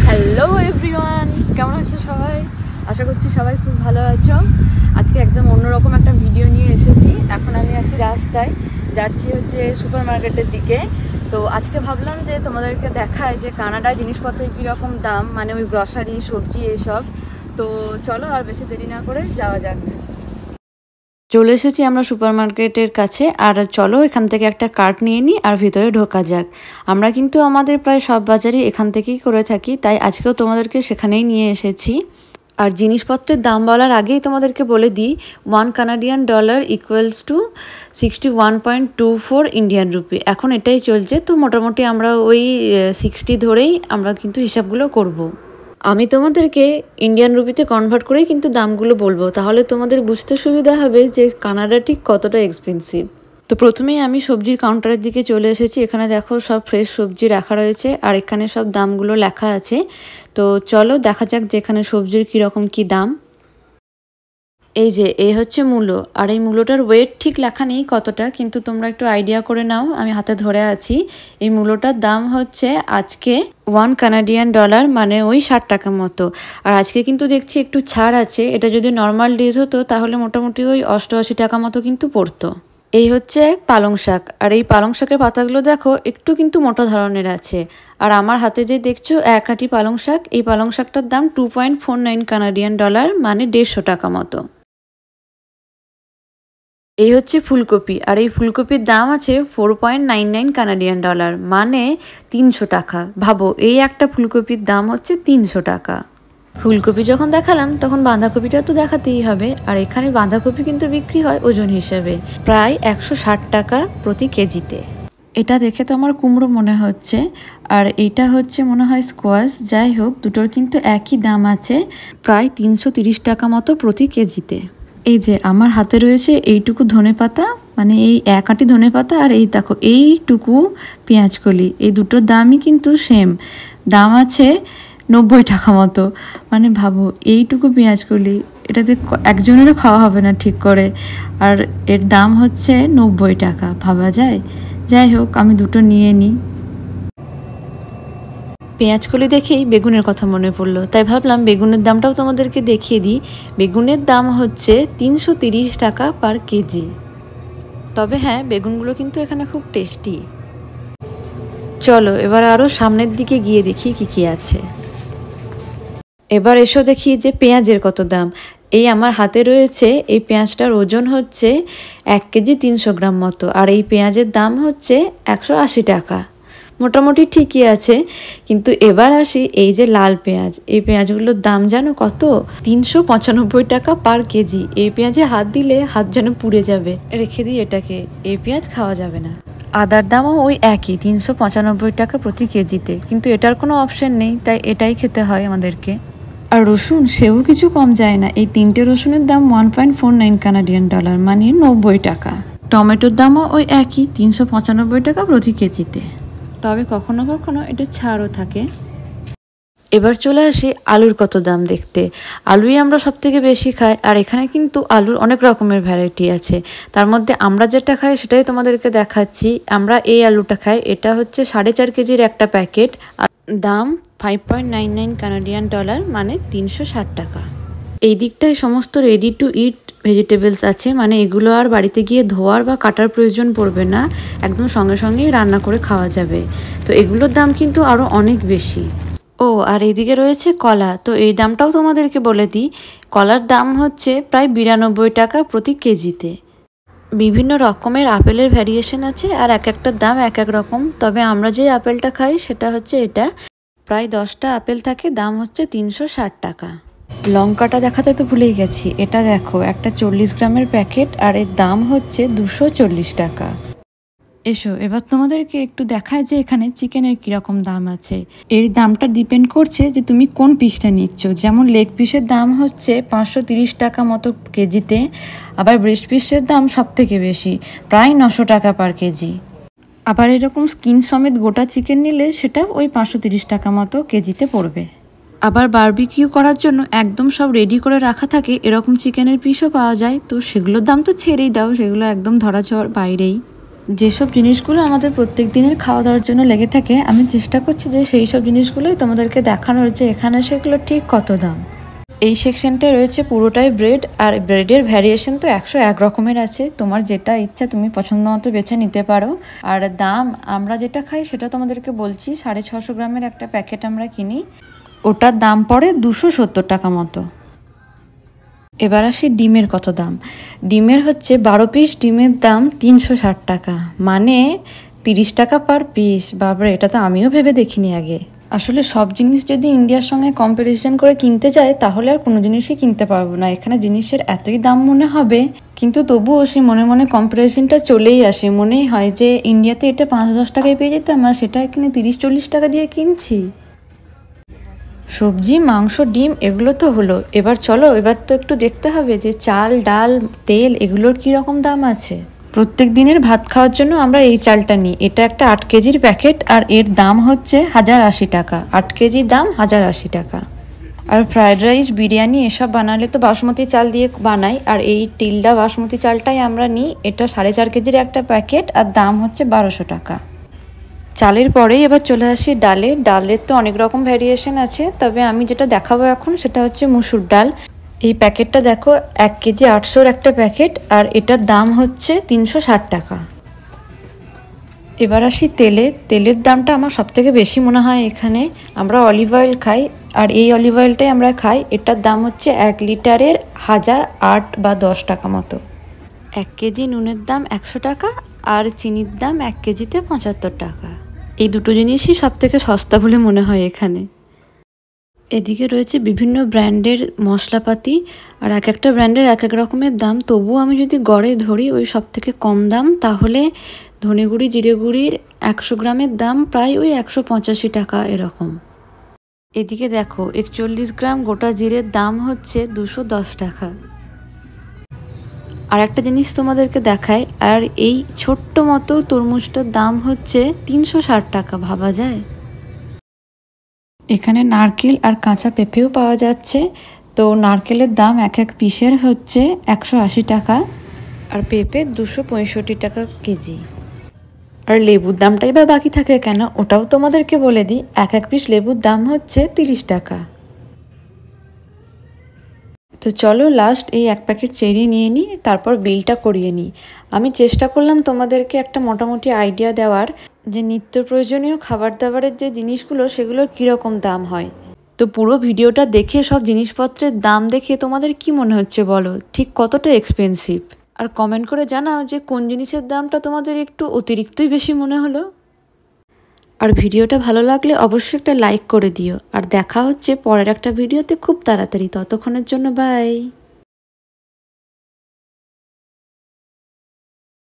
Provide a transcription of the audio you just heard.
Hello everyone, কেমন আছো সবাই? আশা করছি সবাই খুব ভালো আছো। আজকে একদম অন্যরকম একটা ভিডিও নিয়ে এসেছি। এখন আমি আছি রাস্তায়, যাচ্ছি হচ্ছে সুপার মার্কেটের দিকে। তো আজকে ভাবলাম যে তোমাদেরকে দেখায় যে কানাডায় জিনিসপত্রের কীরকম দাম, মানে ওই গ্রসারি, সবজি এসব। তো চলো আর বেশি দেরি না করে যাওয়া যাক। চলে এসেছি আমরা সুপার মার্কেটের কাছে, আর চলো এখান থেকে একটা কার্ট নিয়ে নিই আর ভিতরে ঢোকা যাক। আমরা কিন্তু আমাদের প্রায় সব বাজারই এখান থেকেই করে থাকি, তাই আজকেও তোমাদেরকে সেখানেই নিয়ে এসেছি। আর জিনিসপত্রের দাম বলার আগেই তোমাদেরকে বলে দিই, $1 ইকুয়ালস টু 61.24 ইন্ডিয়ান রুপি। এখন এটাই চলছে, তো মোটামুটি আমরা ওই 60 ধরেই আমরা কিন্তু হিসাবগুলো করব। আমি তোমাদেরকে ইন্ডিয়ান রুপিতে কনভার্ট করেই কিন্তু দামগুলো বলবো, তাহলে তোমাদের বুঝতে সুবিধা হবে যে কানাডা ঠিক কতটা এক্সপেন্সিভ। তো প্রথমেই আমি সবজির কাউন্টারের দিকে চলে এসেছি। এখানে দেখো সব ফ্রেশ সবজি রাখা রয়েছে, আর এখানে সব দামগুলো লেখা আছে। তো চলো দেখা যাক যে এখানে সবজির কীরকম কী দাম। এই হচ্ছে মূলো, আর এই মূলোটার ওয়েট ঠিক লেখা নেই কতটা, কিন্তু তোমরা একটু আইডিয়া করে নাও, আমি হাতে ধরে আছি। এই মূলোটার দাম হচ্ছে আজকে $1 মানে ওই 60 টাকা মতো। আর আজকে কিন্তু দেখছি একটু ছাড় আছে, এটা যদি নর্মাল ডেজ হতো তাহলে মোটামুটি ওই 88 টাকা মতো কিন্তু পড়তো। এই হচ্ছে পালং শাক, আর এই পালং শাকের পাতাগুলো দেখো একটু কিন্তু মোটা ধরনের আছে। আর আমার হাতে যে দেখছো এক আটি পালং শাক, এই পালং শাকটার দাম $2.49 মানে 150 টাকা মতো। এই হচ্ছে ফুলকপি, আর এই ফুলকপির দাম আছে $4.99 মানে 300 টাকা। ভাবো, এই একটা ফুলকপির দাম হচ্ছে 300 টাকা। ফুলকপি যখন দেখালাম তখন বাঁধাকপিটা তো দেখাতেই হবে। আর এখানে বাঁধাকপি কিন্তু বিক্রি হয় ওজন হিসেবে, প্রায় 160 টাকা প্রতি কেজিতে। এটা দেখে তো আমার কুমড়ো মনে হচ্ছে, আর এইটা হচ্ছে মনে হয় স্কোয়াশ। যাই হোক, দুটোর কিন্তু একই দাম আছে, প্রায় 330 টাকা মতো প্রতি কেজিতে। এই যে আমার হাতে রয়েছে এইটুকু ধনেপাতা, মানে এই এক আটি ধনেপাতা, আর এই দেখো এইটুকু পেঁয়াজকলি, এই দুটোর দামই কিন্তু সেম, দাম আছে 90 টাকা মতো। মানে ভাবো, এইটুকু পেঁয়াজকলি, এটাতে একজনেরও খাওয়া হবে না ঠিক করে, আর এর দাম হচ্ছে 90 টাকা। ভাবা যায়? যাই হোক, আমি দুটো নিয়ে নিই। পেঁয়াজকলি দেখেই বেগুনের কথা মনে পড়লো, তাই ভাবলাম বেগুনের দামটাও তোমাদেরকে দেখিয়ে দিই। বেগুনের দাম হচ্ছে 330 টাকা পার কেজি। তবে হ্যাঁ, বেগুনগুলো কিন্তু এখানে খুব টেস্টি। চলো এবার আরও সামনের দিকে গিয়ে দেখি কি কি আছে। এবার এসো দেখি যে পেঁয়াজের কত দাম। এই আমার হাতে রয়েছে, এই পেঁয়াজটার ওজন হচ্ছে 1 কেজি 300 গ্রাম মতো, আর এই পেঁয়াজের দাম হচ্ছে 180 টাকা। মোটামুটি ঠিকই আছে। কিন্তু এবার আসি এই যে লাল পেঁয়াজ, এই পেঁয়াজগুলোর দাম জানো কত? 395 টাকা পার কেজি। এই পেঁয়াজে হাত দিলে হাত যেন পুড়ে যাবে। রেখে দিই এটাকে, এই পেঁয়াজ খাওয়া যাবে না। আদার দামও ওই একই, 395 টাকা প্রতি কেজিতে, কিন্তু এটার কোনো অপশন নেই, তাই এটাই খেতে হয় আমাদেরকে। আর রসুন, সেও কিছু কম যায় না। এই 3টে রসুনের দাম $1.49 মানে 90 টাকা। টমেটোর দামও ওই একই, 395 টাকা প্রতি কেজিতে। তবে কখনো কখনো এটা ছাড়ও থাকে। এবার চলে আসি আলুর কত দাম দেখতে। আলুই আমরা সব থেকে বেশি খাই, আর এখানে কিন্তু আলুর অনেক রকমের ভ্যারাইটি আছে। তার মধ্যে আমরা যেটা খাই সেটাই তোমাদেরকে দেখাচ্ছি। আমরা এই আলুটা খাই, এটা হচ্ছে 4.5 কেজির একটা প্যাকেট, আর দাম $5.99 মানে 360 টাকা। এই দিকটায় সমস্ত রেডি টু ইট ভেজিটেবলস আছে, মানে এগুলো আর বাড়িতে গিয়ে ধোয়ার বা কাটার প্রয়োজন পড়বে না, একদম সঙ্গে সঙ্গেই রান্না করে খাওয়া যাবে। তো এগুলোর দাম কিন্তু আরও অনেক বেশি। ও আর এইদিকে রয়েছে কলা, তো এই দামটাও তোমাদেরকে বলে দিই। কলার দাম হচ্ছে প্রায় 92 টাকা প্রতি কেজিতে। বিভিন্ন রকমের আপেলের ভ্যারিয়েশন আছে, আর এক একটার দাম এক এক রকম। তবে আমরা যে আপেলটা খাই সেটা হচ্ছে এটা, প্রায় 10টা আপেল থাকে, দাম হচ্ছে 360 টাকা। লঙ্কাটা দেখাতে তো ভুলেই গেছি, এটা দেখো একটা 40 গ্রামের প্যাকেট, আর এর দাম হচ্ছে 240 টাকা। এসো এবার তোমাদেরকে একটু দেখায় যে এখানে চিকেনের কীরকম দাম আছে। এর দামটা ডিপেন্ড করছে যে তুমি কোন পিসটা নিচ্ছ। যেমন লেগ পিসের দাম হচ্ছে 530 টাকা মতো কেজিতে, আবার ব্রেস্ট পিসের দাম সব থেকে বেশি, প্রায় 900 টাকা পার কেজি। আবার এরকম স্কিন সমেত গোটা চিকেন নিলে সেটা ওই 530 টাকা মতো কেজিতে পড়বে। আবার বারবিকিউ করার জন্য একদম সব রেডি করে রাখা থাকে, এরকম চিকেনের পিসও পাওয়া যায়। তো সেগুলোর দাম তো ছেড়েই দাও, সেগুলো একদম ধরাছোঁয়ার বাইরেই। যেসব জিনিসগুলো আমাদের প্রত্যেক দিনের খাওয়া দাওয়ার জন্য লেগে থাকে, আমি চেষ্টা করছি যে সেই সব জিনিসগুলোই তোমাদেরকে দেখানোর, যে এখানে সেগুলো ঠিক কত দাম। এই সেকশনটায় রয়েছে পুরোটাই ব্রেড, আর ব্রেডের ভ্যারিয়েশন তো 101 রকমের আছে। তোমার যেটা ইচ্ছা তুমি পছন্দ মতো বেছে নিতে পারো। আর দাম আমরা যেটা খাই সেটা তোমাদেরকে বলছি, 650 গ্রামের একটা প্যাকেট আমরা কিনি, ওটার দাম পড়ে 270 টাকা মতো। এবার আসি ডিমের কত দাম। ডিমের হচ্ছে 12 পিস ডিমের দাম 360 টাকা, মানে 30 টাকা পার পিস। বাবারে, এটা তো আমিও ভেবে দেখিনি আগে। আসলে সব জিনিস যদি ইন্ডিয়ার সঙ্গে কম্পারিজন করে কিনতে যাই তাহলে আর কোনো জিনিসই কিনতে পারবো না। এখানে জিনিসের এতই দাম মনে হবে, কিন্তু তবুও সেই মনে মনে কম্পারিজনটা চলেই আসে। মনেই হয় যে ইন্ডিয়াতে এটা 5-10 টাকায় পেয়ে যেতাম, আর সেটা এখানে 30-40 টাকা দিয়ে কিনছি। সবজি, মাংস, ডিম এগুলো তো হলো। এবার চলো, এবার তো একটু দেখতে হবে যে চাল, ডাল, তেল এগুলোর কীরকম দাম আছে। প্রত্যেক দিনের ভাত খাওয়ার জন্য আমরা এই চালটা নিই। এটা একটা 8 কেজির প্যাকেট, আর এর দাম হচ্ছে 1080 টাকা। 8 কেজির দাম 1080 টাকা। আর ফ্রায়েড রাইস, বিরিয়ানি এসব বানালে তো বাসমতি চাল দিয়ে বানাই, আর এই টিলডা বাসমতি চালটাই আমরা নিই। এটা 4.5 কেজির একটা প্যাকেট, আর দাম হচ্ছে 1200 টাকা। চালের পরেই এবার চলে আসি ডালে। ডালের তো অনেক রকম ভ্যারিয়েশন আছে, তবে আমি যেটা দেখাবো এখন সেটা হচ্ছে মুসুর ডাল। এই প্যাকেটটা দেখো, 1 কেজি 800-র একটা প্যাকেট, আর এটার দাম হচ্ছে 360 টাকা। এবার আসি তেলে। তেলের দামটা আমার সবথেকে বেশি মনে হয় এখানে। আমরা অলিভ অয়েল খাই, আর এই অলিভ অয়েলটাই আমরা খাই। এটার দাম হচ্ছে 1 লিটারের 1008 বা 10 টাকা মতো। 1 কেজি নুনের দাম 100 টাকা, আর চিনির দাম 1 কেজিতে 75 টাকা। এই দুটো জিনিসই সবথেকে সস্তা বলে মনে হয় এখানে। এদিকে রয়েছে বিভিন্ন ব্র্যান্ডের মশলাপাতি, আর এক একটা ব্র্যান্ডের এক এক রকমের দাম। তবুও আমি যদি গড়ে ধরি ওই সবথেকে কম দাম, তাহলে ধনে গুঁড়ি, জিরে গুঁড়ির 100 গ্রামের দাম প্রায় ওই 185 টাকা এরকম। এদিকে দেখো, 41 গ্রাম গোটা জিরের দাম হচ্ছে 210 টাকা। আর একটা জিনিস তোমাদেরকে দেখাই, আর এই ছোট্ট মতো তরমুজটার দাম হচ্ছে 360 টাকা। ভাবা যায়। এখানে নারকেল আর কাঁচা পেঁপেও পাওয়া যাচ্ছে। তো নারকেলের দাম এক এক পিসের হচ্ছে 180 টাকা, আর পেঁপে 265 টাকা কেজি। আর লেবুর দামটাই বা বাকি থাকে কেন, ওটাও তোমাদেরকে বলে দিই। এক এক পিস লেবুর দাম হচ্ছে 30 টাকা। তো চলো লাস্ট এই 1 প্যাকেট চেরি নিয়ে নিই, তারপর বিলটা করিয়ে নিই। আমি চেষ্টা করলাম তোমাদেরকে একটা মোটামুটি আইডিয়া দেওয়ার, যে নিত্য প্রয়োজনীয় খাবার দাবারের যে জিনিসগুলো সেগুলোর কীরকম দাম হয়। তো পুরো ভিডিওটা দেখে সব জিনিসপত্রের দাম দেখে তোমাদের কি মনে হচ্ছে বলো, ঠিক কতটা এক্সপেন্সিভ? আর কমেন্ট করে জানাও যে কোন জিনিসের দামটা তোমাদের একটু অতিরিক্তই বেশি মনে হলো। আর ভিডিওটা ভালো লাগলে অবশ্যই একটা লাইক করে দিও। আর দেখা হচ্ছে পরের একটা ভিডিওতে খুব তাড়াতাড়ি। ততক্ষণের জন্য বাই।